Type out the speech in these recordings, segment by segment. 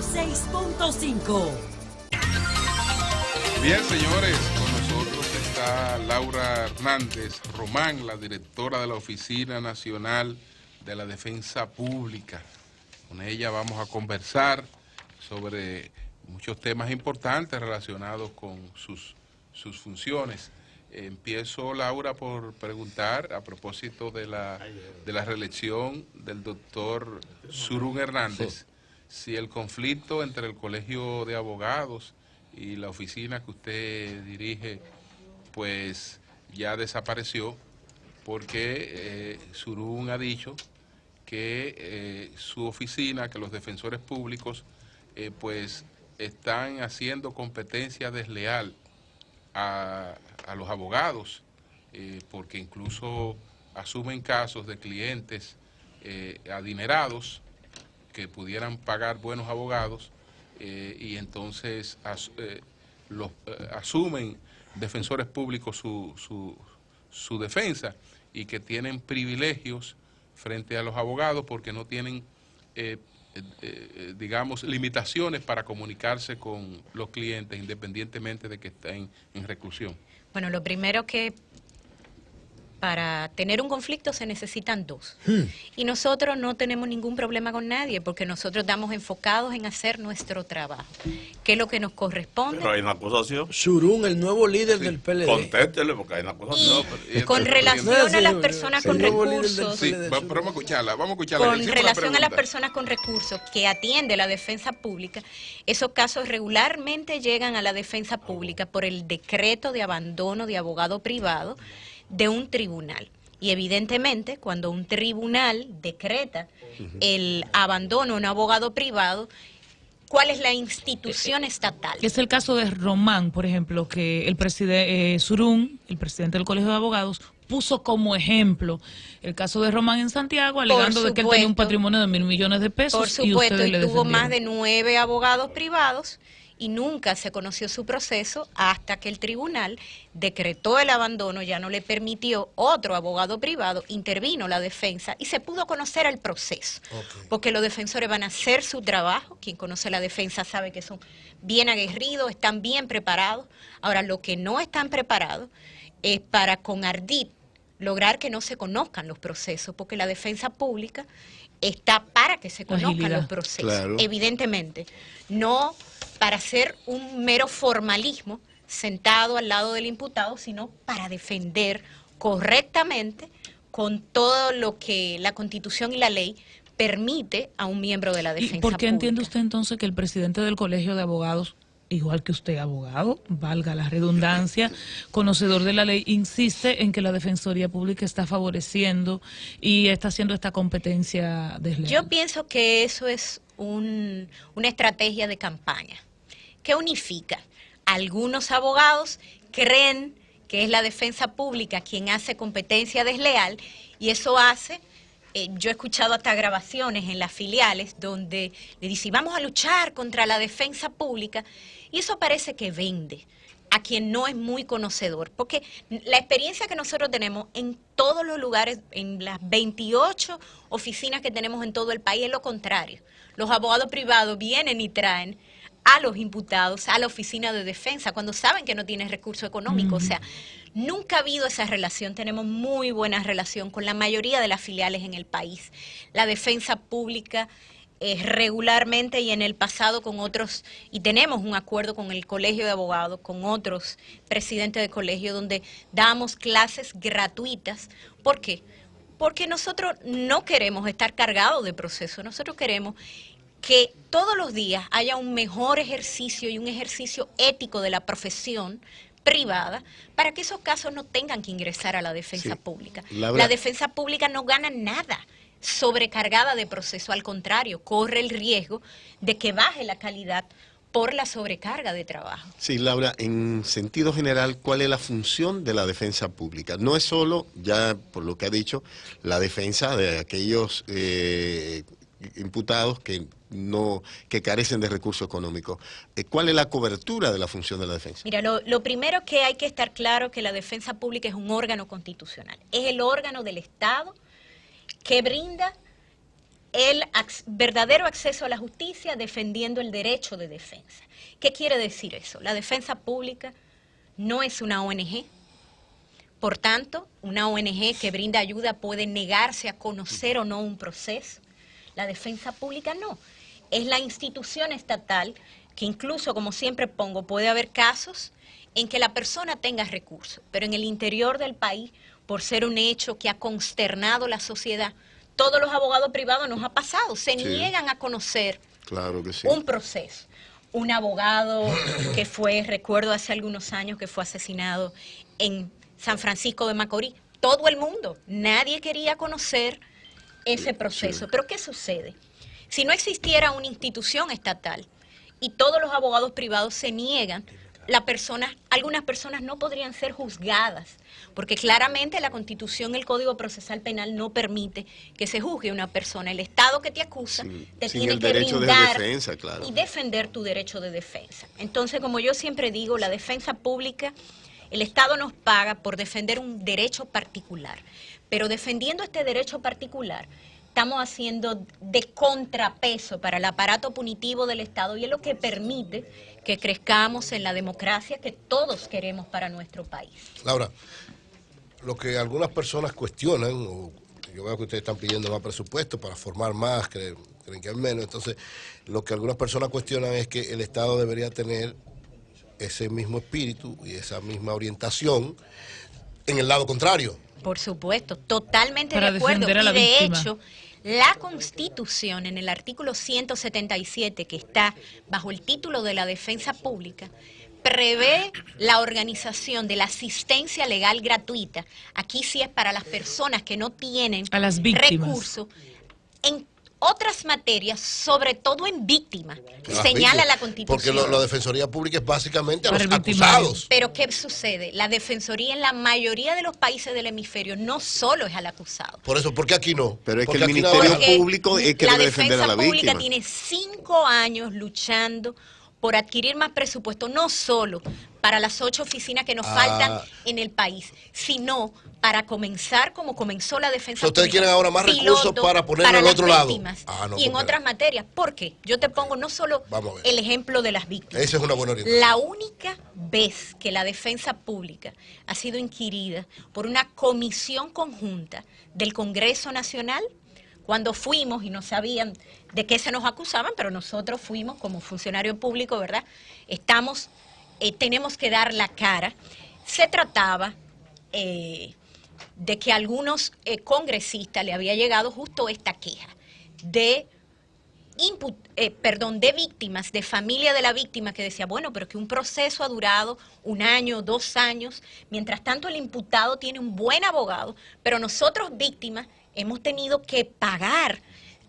106.5. Bien, señores, con nosotros está Laura Hernández Román, la directora de la Oficina Nacional de la Defensa Pública. Con ella vamos a conversar sobre muchos temas importantes relacionados con sus funciones. Empiezo, Laura, por preguntar a propósito de la reelección del doctor Surún Hernández, si el conflicto entre el Colegio de Abogados y la oficina que usted dirige, pues ya desapareció, porque Surún ha dicho que su oficina, que los defensores públicos, pues están haciendo competencia desleal a los abogados, porque incluso asumen casos de clientes adinerados que pudieran pagar buenos abogados, y entonces asumen defensores públicos su defensa, y que tienen privilegios frente a los abogados porque no tienen digamos, limitaciones para comunicarse con los clientes independientemente de que estén en reclusión. Bueno, lo primero que para tener un conflicto se necesitan dos. Y nosotros no tenemos ningún problema con nadie porque nosotros estamos enfocados en hacer nuestro trabajo, que es lo que nos corresponde. Pero hay una acusación. Surún, el nuevo líder del PLD. Contéstele porque hay una acusación. Con relación a las personas con recursos. Sí, vamos a escucharla, Con relación a las personas con recursos que atiende la defensa pública, esos casos regularmente llegan a la defensa pública por el decreto de abandono de abogado privado de un tribunal. Y evidentemente, cuando un tribunal decreta el abandono de un abogado privado, ¿cuál es la institución estatal? Es el caso de Román, por ejemplo, que el presidente Surún, el presidente del Colegio de Abogados, puso como ejemplo el caso de Román en Santiago, alegando de que él tenía un patrimonio de 1.000 millones de pesos. Por supuesto, y tuvo más de 9 abogados privados y nunca se conoció su proceso hasta que el tribunal decretó el abandono, ya no le permitió otro abogado privado, intervino la defensa y se pudo conocer el proceso. Porque los defensores van a hacer su trabajo, quien conoce la defensa sabe que son bien aguerridos, están bien preparados. Ahora, lo que no están preparados es para con ardid lograr que no se conozcan los procesos, porque la defensa pública está para que se conozcan los procesos, claro. Evidentemente, no para hacer un mero formalismo sentado al lado del imputado, sino para defender correctamente con todo lo que la Constitución y la ley permite a un miembro de la defensa pública. ¿Y por qué entiende usted entonces que el presidente del Colegio de Abogados, igual que usted, abogado, valga la redundancia, conocedor de la ley, insiste en que la Defensoría Pública está favoreciendo y está haciendo esta competencia desleal? Yo pienso que eso es una estrategia de campaña que unifica. Algunos abogados creen que es la defensa pública quien hace competencia desleal y eso hace... yo he escuchado hasta grabaciones en las filiales donde le dicen vamos a luchar contra la defensa pública y eso parece que vende a quien no es muy conocedor, porque la experiencia que nosotros tenemos en todos los lugares, en las 28 oficinas que tenemos en todo el país, es lo contrario. Los abogados privados vienen y traen a los imputados a la oficina de defensa cuando saben que no tienen recursos económicos. O sea, nunca ha habido esa relación. Tenemos muy buena relación con la mayoría de las filiales en el país. La defensa pública regularmente y en el pasado con otros, y tenemos un acuerdo con el Colegio de Abogados, con otros presidentes de colegio, donde damos clases gratuitas. ¿Por qué? Porque nosotros no queremos estar cargados de proceso, nosotros queremos que todos los días haya un mejor ejercicio y un ejercicio ético de la profesión privada para que esos casos no tengan que ingresar a la defensa pública. La defensa pública no gana nada sobrecargada de proceso, al contrario, corre el riesgo de que baje la calidad por la sobrecarga de trabajo. Sí, Laura, en sentido general, ¿cuál es la función de la defensa pública? No es solo, ya por lo que ha dicho, la defensa de aquellos imputados que carecen de recursos económicos. ¿Cuál es la cobertura de la función de la defensa? Mira, lo primero que hay que estar claro que la defensa pública es un órgano constitucional. Es el órgano del Estado que brinda el verdadero acceso a la justicia defendiendo el derecho de defensa. ¿Qué quiere decir eso? La defensa pública no es una ONG. Por tanto, una ONG que brinda ayuda puede negarse a conocer o no un proceso. La defensa pública no. Es la institución estatal que incluso, como siempre pongo, puede haber casos en que la persona tenga recursos, pero en el interior del país, por ser un hecho que ha consternado la sociedad, todos los abogados privados nos ha pasado, se niegan a conocer un proceso. Un abogado que fue, recuerdo hace algunos años, que fue asesinado en San Francisco de Macorís, todo el mundo, nadie quería conocer ese proceso. Pero ¿qué sucede? Si no existiera una institución estatal y todos los abogados privados se niegan, algunas personas no podrían ser juzgadas, porque claramente la Constitución y el Código Procesal Penal no permite que se juzgue a una persona. El Estado que te acusa te tiene que brindar y defender tu derecho de defensa. Entonces, como yo siempre digo, la defensa pública, el Estado nos paga por defender un derecho particular, pero defendiendo este derecho particular, estamos haciendo de contrapeso para el aparato punitivo del Estado y es lo que permite que crezcamos en la democracia que todos queremos para nuestro país. Laura, lo que algunas personas cuestionan, o yo veo que ustedes están pidiendo más presupuesto para formar más, creen que hay menos, entonces lo que algunas personas cuestionan es que el Estado debería tener ese mismo espíritu y esa misma orientación en el lado contrario. Por supuesto, totalmente de acuerdo. Y de hecho, la Constitución, en el artículo 177, que está bajo el título de la defensa pública, prevé la organización de la asistencia legal gratuita. Aquí sí es para las personas que no tienen recursos. En otras materias, sobre todo en víctimas, señala la Constitución. Porque la Defensoría Pública es básicamente a los acusados. Pero ¿qué sucede? La Defensoría en la mayoría de los países del hemisferio no solo es al acusado. Por eso, ¿por qué aquí no? Pero es que el Ministerio Público es que debe defender a la víctima. La Defensa Pública tiene 5 años luchando por adquirir más presupuesto, no solo para las 8 oficinas que nos faltan en el país, sino para comenzar como comenzó la defensa pública. Ustedes quieren ahora más recursos para ponerlo al otro lado. No, y en otras materias. ¿Por qué? Yo te pongo no solo el ejemplo de las víctimas. Esa es una buena orientación. La única vez que la defensa pública ha sido inquirida por una comisión conjunta del Congreso Nacional, cuando fuimos y no sabían de qué se nos acusaban, pero nosotros fuimos como funcionario público, ¿verdad? Tenemos que dar la cara. Se trataba de que a algunos congresistas le había llegado justo esta queja de víctimas, de familia de la víctima, que decía, bueno, pero que un proceso ha durado 1 año, 2 años, mientras tanto el imputado tiene un buen abogado, pero nosotros víctimas hemos tenido que pagar,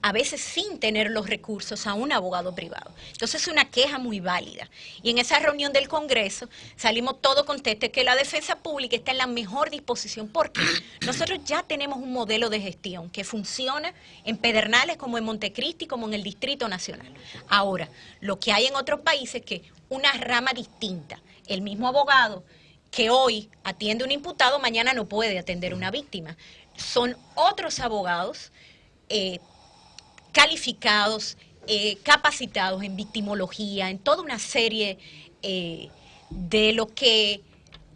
a veces sin tener los recursos, a un abogado privado. Entonces es una queja muy válida. Y en esa reunión del Congreso salimos todos contentos que la defensa pública está en la mejor disposición, porque nosotros ya tenemos un modelo de gestión que funciona en Pedernales, como en Montecristi, como en el Distrito Nacional. Ahora, lo que hay en otros países es que una rama distinta, el mismo abogado que hoy atiende a un imputado, mañana no puede atender a una víctima. Son otros abogados calificados, capacitados en victimología, en toda una serie de lo que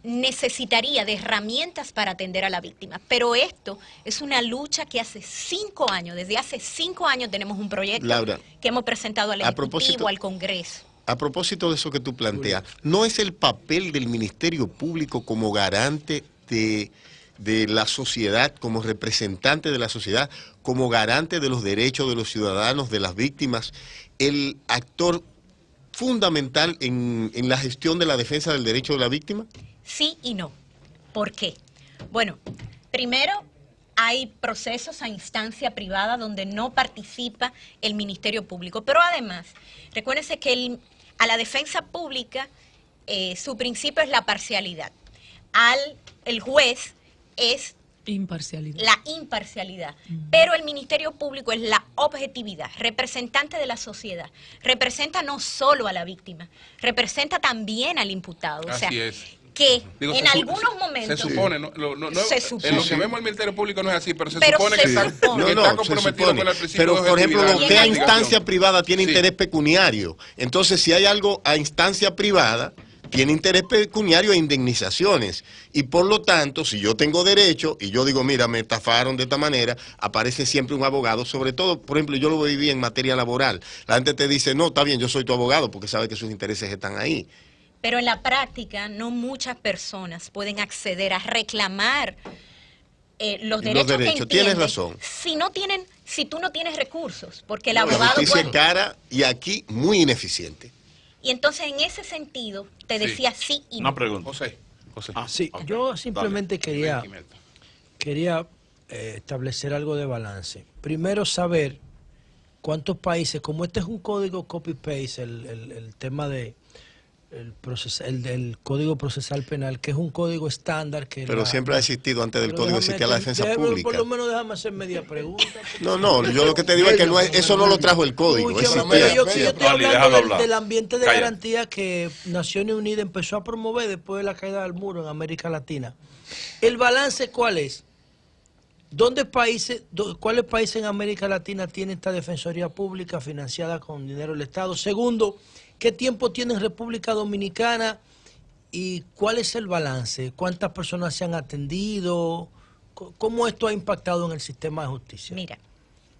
necesitaría de herramientas para atender a la víctima. Pero esto es una lucha que hace 5 años, desde hace 5 años tenemos un proyecto, Laura, que hemos presentado al Ejecutivo, al Congreso. A propósito de eso que tú planteas, ¿no es el papel del Ministerio Público como garante de la sociedad, como representante de la sociedad, como garante de los derechos de los ciudadanos, de las víctimas, el actor fundamental en la gestión de la defensa del derecho de la víctima? Sí y no. ¿Por qué? Bueno, primero hay procesos a instancia privada donde no participa el Ministerio Público, pero además, recuérdense que a la defensa pública su principio es la parcialidad. El juez es la imparcialidad, pero el Ministerio Público es la objetividad, representante de la sociedad, representa no solo a la víctima, representa también al imputado. Así es. que Digo, en algunos momentos... Se supone, no, se en supone. lo que vemos el Ministerio Público no es así, pero se Pero supone se que está, supone. que No, está se comprometido supone. con el principio Pero, de por ejemplo, objetividad lo y que a investigación. instancia privada tiene Sí. interés pecuniario. Entonces, si hay algo a instancia privada, tiene interés pecuniario e indemnizaciones. Y por lo tanto, si yo tengo derecho y yo digo, mira, me estafaron de esta manera, aparece siempre un abogado. Sobre todo, por ejemplo, yo lo viví en materia laboral. La gente te dice, no, está bien, yo soy tu abogado porque sabe que sus intereses están ahí. Pero en la práctica no muchas personas pueden acceder a reclamar los derechos que derechos, entienden tienes razón. si tú no tienes recursos, porque el La abogado justicia es puede. cara y aquí muy ineficiente. Y entonces en ese sentido te Sí. decía sí y Una no. pregunta. José. Sí, ok. yo simplemente quería Dale. establecer algo de balance. Primero, saber cuántos países, como este es un código copy-paste, el tema de el Código Procesal Penal, que es un código estándar que... Pero siempre ha existido antes del Pero Código déjame existía la defensa pública. Por lo menos déjame hacer media pregunta. No, yo lo que te digo es que eso no lo trajo el código. Escúchame, existía. pero yo estoy Vale, déjalo hablando hablar. del ambiente de Calla. garantía que Naciones Unidas empezó a promover después de la caída del muro en América Latina. ¿El balance cuál es? ¿Cuáles países en América Latina tienen esta defensoría pública financiada con dinero del Estado? Segundo, ¿qué tiempo tiene República Dominicana y cuál es el balance? ¿Cuántas personas se han atendido? ¿Cómo esto ha impactado en el sistema de justicia? Mira,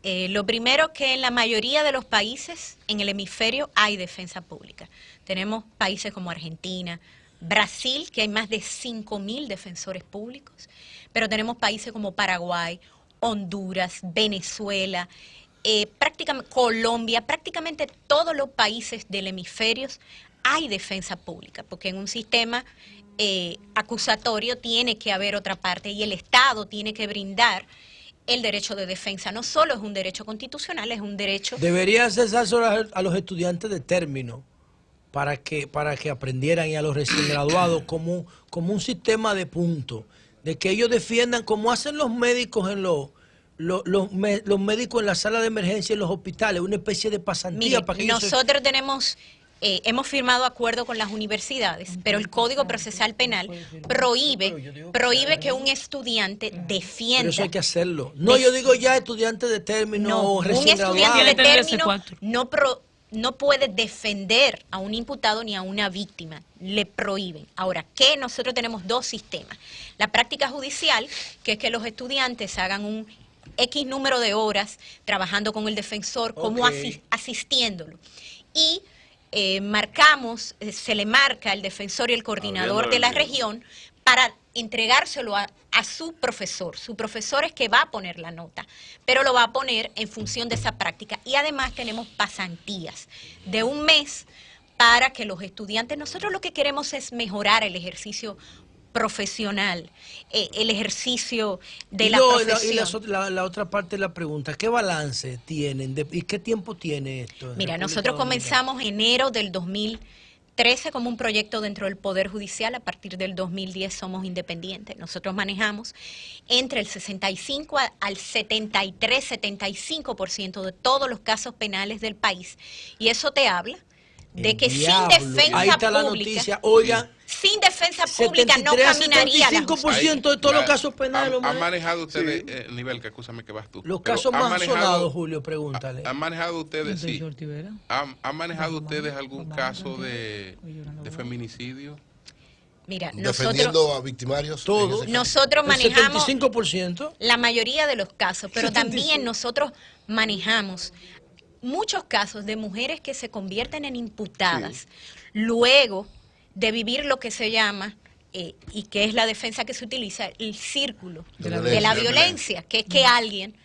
lo primero que en la mayoría de los países en el hemisferio hay defensa pública. Tenemos países como Argentina, Brasil, que hay más de 5.000 defensores públicos, pero tenemos países como Paraguay, Honduras, Venezuela, prácticamente Colombia, prácticamente todos los países del hemisferio hay defensa pública, porque en un sistema acusatorio tiene que haber otra parte y el Estado tiene que brindar el derecho de defensa. No solo es un derecho constitucional, es un derecho... Debería hacerse a los estudiantes de término para que aprendieran, y a los recién graduados como un sistema de puntos, de que ellos defiendan como hacen los médicos en los médicos en la sala de emergencia en los hospitales, una especie de pasantía. Mire, para que ellos nosotros hemos firmado acuerdos con las universidades, pero el Código Procesal Penal prohíbe que un estudiante defienda. Pero eso hay que hacerlo. No, yo digo ya estudiantes de término No, o un recién estudiante de graduados. término no puede defender a un imputado ni a una víctima, le prohíben. Ahora, ¿qué? Nosotros tenemos dos sistemas. La práctica judicial, que es que los estudiantes hagan un X número de horas trabajando con el defensor, como asistiéndolo. Y se le marca al defensor y el coordinador de la región para entregárselo a su profesor. Su profesor es que va a poner la nota, pero lo va a poner en función de esa práctica. Y además tenemos pasantías de 1 mes para que los estudiantes, nosotros lo que queremos es mejorar el ejercicio profesional, el ejercicio de la profesión. La otra parte de la pregunta, ¿qué balance tienen y qué tiempo tiene esto? Mira, nosotros comenzamos enero del 2013 como un proyecto dentro del Poder Judicial. A partir del 2010 somos independientes. Nosotros manejamos entre el 65 al 73-75% de todos los casos penales del país. Y eso te habla de que sin defensa ahí está la pública, noticia. Oigan, sin defensa pública no 73 caminaría la 75% de todos los casos penales. ¿Han manejado ustedes, el nivel, que escúchame que vas tú? Los pero casos ¿han más manejado- sonados, Julio, pregúntale. ¿Han manejado ustedes, sí, George Rivera. han manejado ustedes algún caso de feminicidio? Mira, Defendiendo a victimarios. Todo. en ese caso. nosotros El manejamos 75%. la mayoría de los casos, pero también nosotros manejamos muchos casos de mujeres que se convierten en imputadas luego de vivir lo que se llama, y que es la defensa que se utiliza, el círculo de la violencia, que es que alguien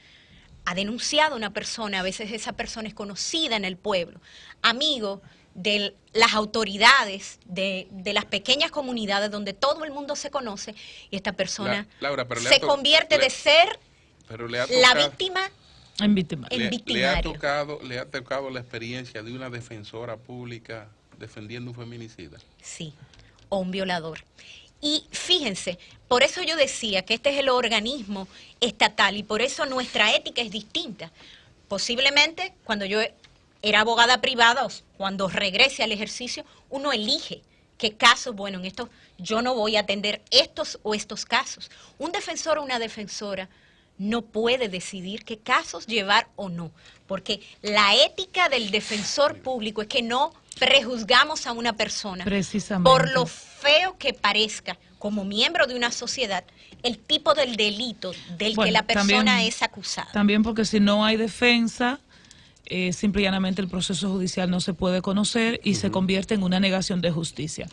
ha denunciado a una persona, a veces esa persona es conocida en el pueblo, amigo de las autoridades, de las pequeñas comunidades donde todo el mundo se conoce, y esta persona Laura, pero se convierte de ser pero le ha la tocado- víctima En víctima. en le ha victimario. tocado la experiencia de una defensora pública defendiendo un feminicida. Sí, o un violador. Y fíjense, por eso yo decía que este es el organismo estatal y por eso nuestra ética es distinta. Posiblemente cuando yo era abogada privada o cuando regrese al ejercicio, uno elige qué casos, bueno, en estos yo no voy a atender estos o estos casos. Un defensor o una defensora no puede decidir qué casos llevar o no, porque la ética del defensor público es que no prejuzgamos a una persona Precisamente. por lo feo que parezca como miembro de una sociedad el tipo del delito del que Bueno, la persona también- es acusada. También porque si no hay defensa, simple y llanamente el proceso judicial no se puede conocer y se convierte en una negación de justicia.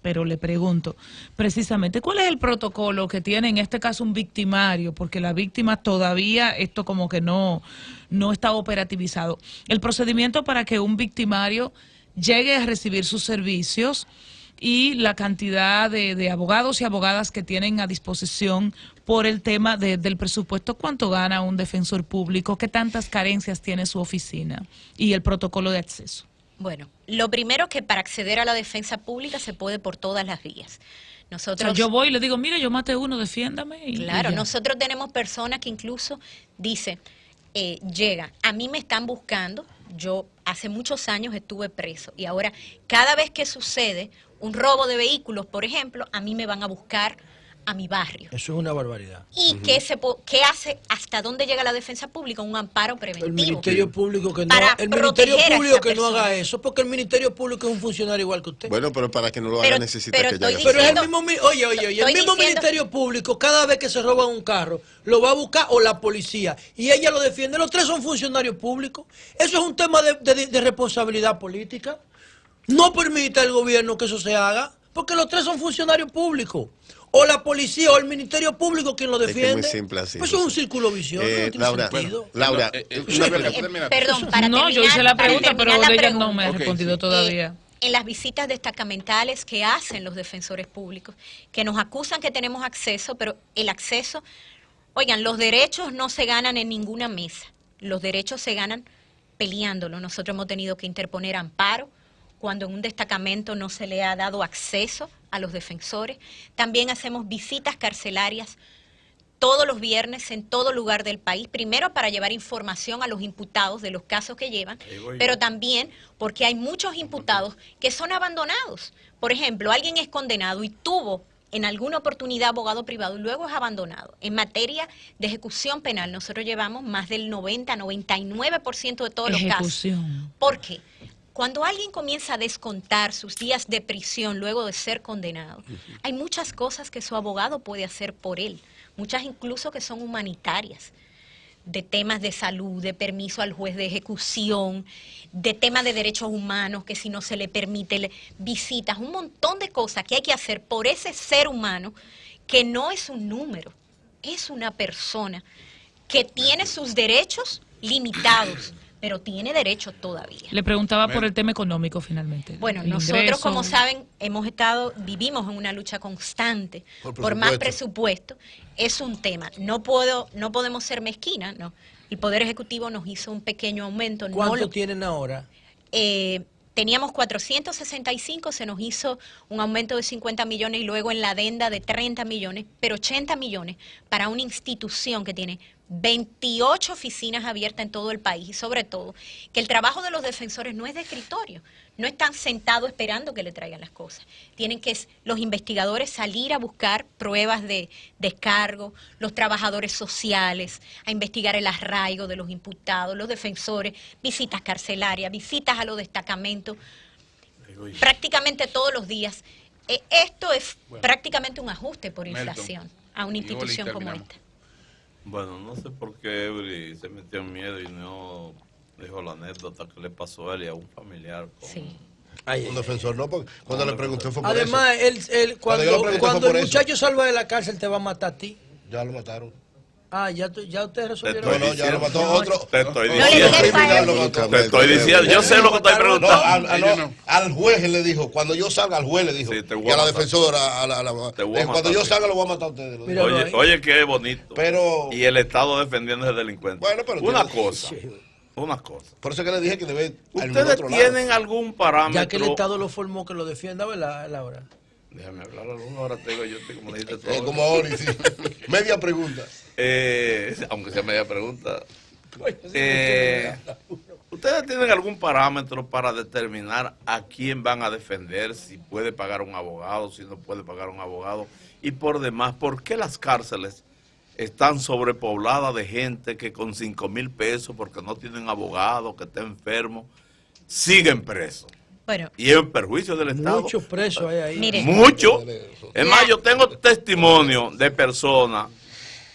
Pero le pregunto, precisamente, ¿cuál es el protocolo que tiene en este caso un victimario? Porque la víctima todavía, esto como que no está operativizado. El procedimiento para que un victimario llegue a recibir sus servicios y la cantidad de abogados y abogadas que tienen a disposición por el tema del presupuesto, cuánto gana un defensor público, qué tantas carencias tiene su oficina y el protocolo de acceso. Bueno, lo primero que para acceder a la defensa pública se puede por todas las vías. O Nosotros, sea, yo voy y le digo, mire, yo maté uno, defiéndame. claro, y ya. nosotros tenemos personas que incluso dicen, llegan, a mí me están buscando, yo hace muchos años estuve preso y ahora cada vez que sucede un robo de vehículos, por ejemplo, a mí me van a buscar a mi barrio. Eso es una barbaridad. ¿Y qué hace? ¿Hasta dónde llega la defensa pública? Un amparo preventivo. El Ministerio Público que no, Para el Ministerio proteger a Público esa que no persona. haga eso, porque el Ministerio Público es un funcionario igual que usted. Bueno, pero para que no lo haga Pero- necesita pero que estoy llegue. Pero es el diciendo- mismo, oye, el estoy mismo diciendo- Ministerio Público, cada vez que se roba un carro, lo va a buscar o la policía, y ella lo defiende. Los tres son funcionarios públicos. Eso es un tema de responsabilidad política. No permita el gobierno que eso se haga, porque los tres son funcionarios públicos. O la policía o el Ministerio Público quien lo Es que es muy defiende. simple así, Pues eso es un José. círculo vicioso, no tiene Laura, sentido. Laura, Perdón, para No, terminar, yo hice la para pregunta, pero terminar la ella no pregunta. me ha Ok, respondido sí. todavía. En las visitas destacamentales que hacen los defensores públicos, que nos acusan que tenemos acceso, pero el acceso, oigan, los derechos no se ganan en ninguna mesa, los derechos se ganan peleándolo. Nosotros hemos tenido que interponer amparo cuando en un destacamento no se le ha dado acceso a los defensores. También hacemos visitas carcelarias todos los viernes en todo lugar del país, primero para llevar información a los imputados de los casos que llevan, pero también porque hay muchos imputados que son abandonados. Por ejemplo, alguien es condenado y tuvo en alguna oportunidad abogado privado y luego es abandonado. En materia de ejecución penal, nosotros llevamos más del 99% de todos los casos. Ejecución. ¿Por qué? Cuando alguien comienza a descontar sus días de prisión luego de ser condenado, hay muchas cosas que su abogado puede hacer por él, muchas incluso que son humanitarias, de temas de salud, de permiso al juez de ejecución, de temas de derechos humanos, que si no se le permite visitas, un montón de cosas que hay que hacer por ese ser humano que no es un número, es una persona que tiene sus derechos limitados, pero tiene derecho todavía. Le preguntaba por el tema económico finalmente. Bueno, El nosotros, ingreso. como saben, vivimos en una lucha constante por más presupuesto. Es un tema. No podemos ser mezquinas, ¿no? El Poder Ejecutivo nos hizo un pequeño aumento. ¿Cuánto tienen ahora? Teníamos 465, se nos hizo un aumento de 50 millones y luego en la adenda de 30 millones, pero 80 millones para una institución que tiene 28 oficinas abiertas en todo el país y sobre todo que el trabajo de los defensores no es de escritorio, no están sentados esperando que le traigan las cosas. Tienen que los investigadores salir a buscar pruebas de descargo, los trabajadores sociales, a investigar el arraigo de los imputados, los defensores, visitas carcelarias, visitas a los destacamentos, prácticamente todos los días. Esto es prácticamente un ajuste por Melton, inflación a una y Oli, institución como terminamos. esta. Bueno, no sé por qué Eury se metió en miedo y no dijo la anécdota que le pasó a él y a un familiar. Sí. Un defensor no, porque cuando le pregunté fue por Además, eso. cuando yo le pregunté cuando fue el por eso. muchacho salva de la cárcel te va a matar a ti. Ya lo mataron. Ah, ya ustedes resolvieron. Te No, estoy ya lo mató No, otro. Te estoy No le diciendo. digas criminal lo para mató. Te estoy diciendo. Yo sé lo que estoy No, preguntando. Ellos no. al juez él le dijo, cuando yo salga, al juez le dijo, Sí, te voy y a a la matar. defensora, Te voy a dijo, cuando matar, yo sí. salga lo voy a matar a ustedes. Mira, Oye, oye, qué bonito. Pero- Y el Estado defendiendo a ese delincuente. Bueno, pero una tiene- cosa. Una cosa. Por eso que le dije que debe al ¿Ustedes otro lado. tienen algún parámetro? Ya que el Estado lo formó, que lo defienda, ¿verdad, Laura? Déjame hablar alguna hora, te digo yo, como le dijiste todo. Como Ori, sí. Media pregunta. Aunque sea media pregunta. ¿Ustedes tienen algún parámetro para determinar a quién van a defender, si puede pagar un abogado, si no puede pagar un abogado? Y por demás, ¿por qué las cárceles están sobrepobladas de gente que con 5,000 pesos, porque no tienen abogado, que está enfermo, siguen presos? Bueno, Y es un perjuicio del Estado. Muchos presos hay ahí. mire, Mucho. Es más, yo tengo testimonio de personas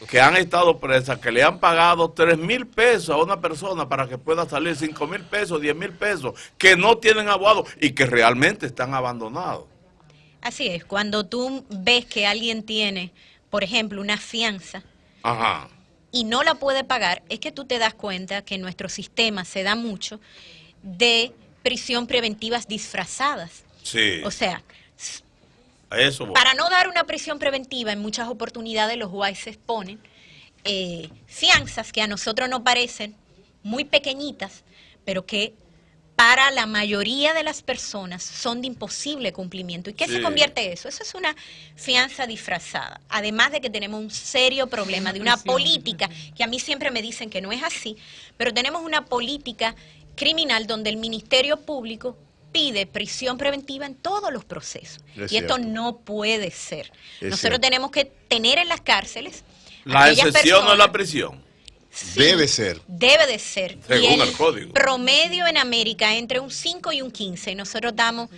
que han estado presas, que le han pagado 3,000 pesos a una persona para que pueda salir, 5,000 pesos, 10,000 pesos, que no tienen abogado y que realmente están abandonados. así es. Cuando tú ves que alguien tiene, por ejemplo, una fianza Ajá. y no la puede pagar, es que tú te das cuenta que en nuestro sistema se da mucho de prisión preventivas disfrazadas. Sí. O sea, A eso voy. para no dar una prisión preventiva, en muchas oportunidades los jueces ponen fianzas que a nosotros nos parecen muy pequeñitas, pero que para la mayoría de las personas son de imposible cumplimiento. ¿Y qué Sí. se convierte eso? Eso es una fianza disfrazada. Además de que tenemos un serio problema de una política, que a mí siempre me dicen que no es así, pero tenemos una política criminal donde el Ministerio Público pide prisión preventiva en todos los procesos. Es Y esto cierto. no puede ser. Es Nosotros cierto. tenemos que tener en las cárceles La aquellas excepción no es personas- la prisión. Sí, Debe ser. Debe de ser. Según Y el código. promedio en América entre un 5 y un 15. Y nosotros damos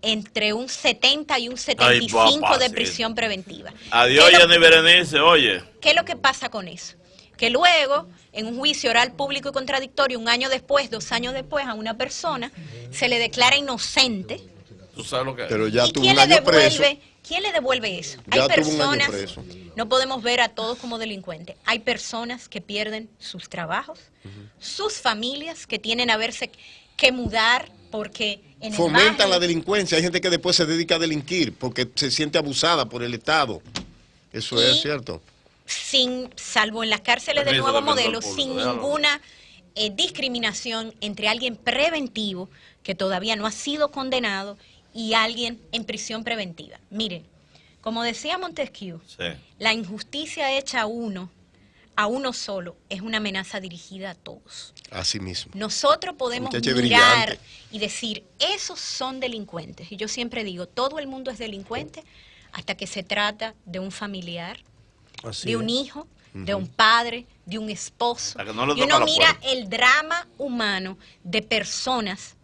entre un 70 y un 75 papá, de sí. prisión preventiva. Adiós, ¿Qué es lo- Jenny Berenice, oye. ¿Qué es lo que pasa con eso? Que luego, en un juicio oral público y contradictorio, 1 año después, 2 años después, a una persona se le declara inocente. Tú sabes lo que es. Pero ya ¿Y tuvo quién un le año devuelve? preso. ¿Quién le devuelve eso? Ya Hay tuvo un año personas, preso. no podemos ver a todos como delincuentes. Hay personas que pierden sus trabajos, sus familias que tienen a verse que mudar porque en el Fomentan barrio- la delincuencia. Hay gente que después se dedica a delinquir porque se siente abusada por el Estado. Eso Y- es cierto. salvo en las cárceles del Permiso, nuevo defensor modelo, público, sin déjalo. ninguna discriminación entre alguien preventivo que todavía no ha sido condenado y alguien en prisión preventiva. Miren, como decía Montesquieu, Sí. la injusticia hecha a uno solo, es una amenaza dirigida a todos. Así mismo. Nosotros podemos Muchacha mirar brillante. y decir, esos son delincuentes. Y yo siempre digo, todo el mundo es delincuente hasta que se trata de un familiar, Así de un es. hijo, de un padre, de un esposo. Hasta que no le Y toca uno la mira puerta. el drama humano de personas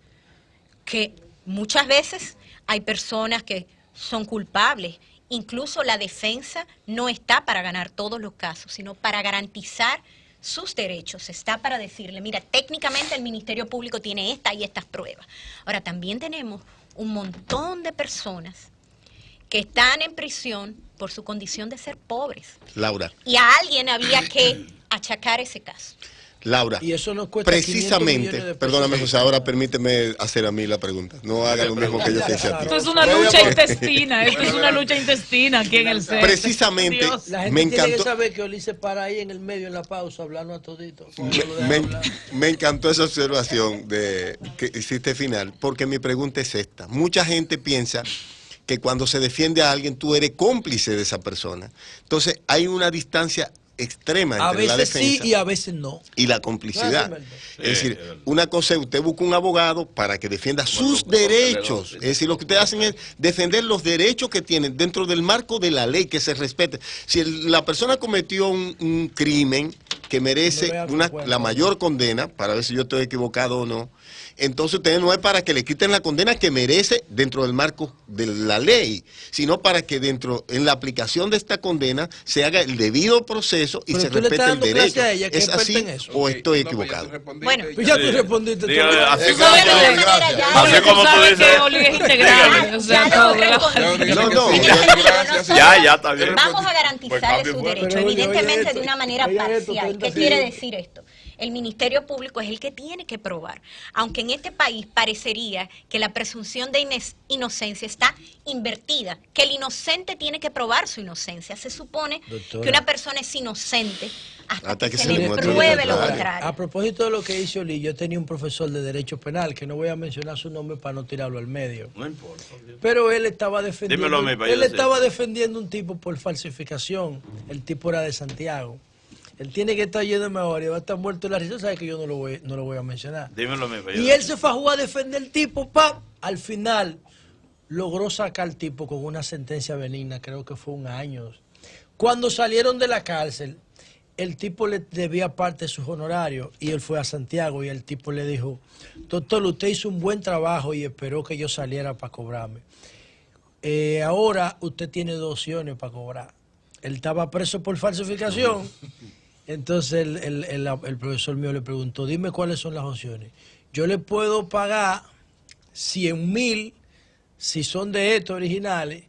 que muchas veces hay personas que son culpables. Incluso la defensa no está para ganar todos los casos, sino para garantizar sus derechos. Está para decirle, mira, técnicamente el Ministerio Público tiene esta y estas pruebas. Ahora, también tenemos un montón de personas que están en prisión por su condición de ser pobres. Laura, Y a alguien había que achacar ese caso. Laura, Y eso nos cuesta 500 millones precisamente, de pesos. perdóname José, ahora permíteme hacer a mí la pregunta. No haga lo mismo que yo te hice a ti. Esto es una lucha intestina, esto es una lucha intestina aquí en el centro. Precisamente, Dios. La gente me tiene que encantó. saber que Oli se para ahí en el medio, en la pausa, hablando a todito. Cuando lo dejan Me, hablar. me encantó esa observación de que hiciste final, porque mi pregunta es esta. Mucha gente piensa que cuando se defiende a alguien tú eres cómplice de esa persona. Entonces hay una distancia extrema A entre la veces sí defensa y a veces no. y la complicidad. No, es verdad. Es decir, es verdad. una cosa es usted busca un abogado para que defienda sus derechos. Es decir, lo que ustedes hacen es defender los derechos que tienen dentro del marco de la ley, que se respete. Si la persona cometió un crimen que merece la mayor condena, para ver si yo estoy equivocado o no, entonces ustedes no es para que le quiten la condena que merece dentro del marco de la ley, sino para que en la aplicación de esta condena se haga el debido proceso y Pero se tú le respete estás el dando derecho. clase a ella, que ¿Es es experta así en eso. o estoy No, pues ya equivocado? tú respondiste Bueno, y Pues ya Sí. tú respondiste Dígale, todo. así Tú como sabes de tú- alguna manera ya- así Tú como tú sabes dices. que Oli es integral, o sea, Ya todo. lo respondí. Ya, dígale No, que no, sí. ya- Nosotros Ya está bien. Vamos a Pues garantizarle cambio sus fuerte. derechos, Pero oye, evidentemente oye de una esto, manera oye esto, parcial. 30 ¿Qué quiere segundos. decir esto? El Ministerio Público es el que tiene que probar. Aunque en este país parecería que la presunción de inocencia está invertida, que el inocente tiene que probar su inocencia. Se supone Doctora. que una persona es inocente hasta que se le demuestre pruebe lo contrario. contrario. A propósito de lo que hizo Oli, yo tenía un profesor de Derecho Penal, que no voy a mencionar su nombre para no tirarlo al medio. No importa. Pero él estaba defendiendo, Dímelo a mí, para yo él decir. estaba defendiendo un tipo por falsificación. El tipo era de Santiago. Él tiene que estar lleno de memoria, va a estar muerto de la risa, sabe que yo no lo voy a mencionar. Dímelo, mi Y él se fajó a defender al tipo, ¡pam! Al final logró sacar al tipo con una sentencia benigna, creo que fue 1 año. Cuando salieron de la cárcel, el tipo le debía parte de sus honorarios y él fue a Santiago y el tipo le dijo, doctor, usted hizo un buen trabajo y esperó que yo saliera para cobrarme. Ahora usted tiene 2 opciones para cobrar. Él estaba preso por falsificación. Entonces el profesor mío le preguntó, dime cuáles son las opciones. Yo le puedo pagar 100,000 si son de estos originales,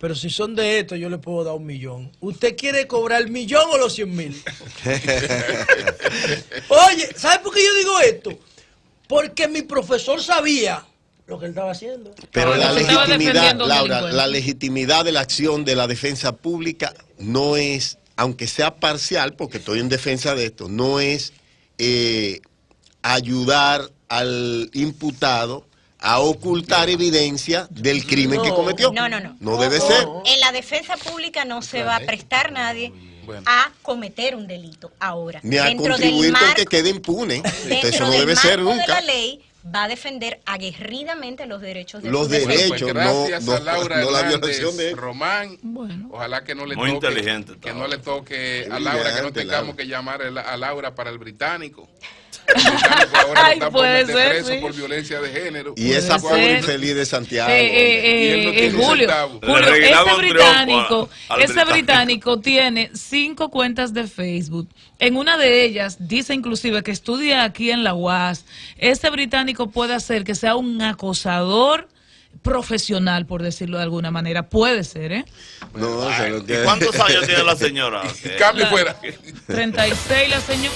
pero si son de estos yo le puedo dar 1,000,000. ¿Usted quiere cobrar el 1,000,000 o los 100,000? Oye, ¿sabe por qué yo digo esto? Porque mi profesor sabía lo que él estaba haciendo. Pero la Estaba legitimidad, defendiendo a un Laura, delincuente. la legitimidad de la acción de la defensa pública no es, aunque sea parcial, porque estoy en defensa de esto, no es ayudar al imputado a ocultar evidencia del crimen que cometió. No. No debe ser. En la defensa pública no se va a prestar nadie a cometer un delito ahora. Ni a contribuir con que quede impune. Eso no debe ser marco de nunca. la ley va a defender aguerridamente los derechos de Los sus defensores. derechos. Pues gracias no, a Laura no la Hernández violación de él. Román. Bueno. Ojalá que no le Muy toque, inteligente que estaba. no le toque a Muy Laura, que no brillante, tengamos Laura. que llamar a Laura para el británico. El británico ahora lo Ay, están por puede meter ser, preso sí. por violencia de género. Y esa Puede pobre ser. infeliz de Santiago. Y él no tiene un Julio, centavo. Le regalaron un triunfo al ese británico. británico tiene 5 cuentas de Facebook. En una de ellas dice inclusive que estudia aquí en la UAS. Ese británico puede hacer que sea un acosador profesional, por decirlo de alguna manera. Puede ser, ¿eh? No, se lo ¿Y que- cuántos años tiene la señora? Cambio fuera. 36 la señora.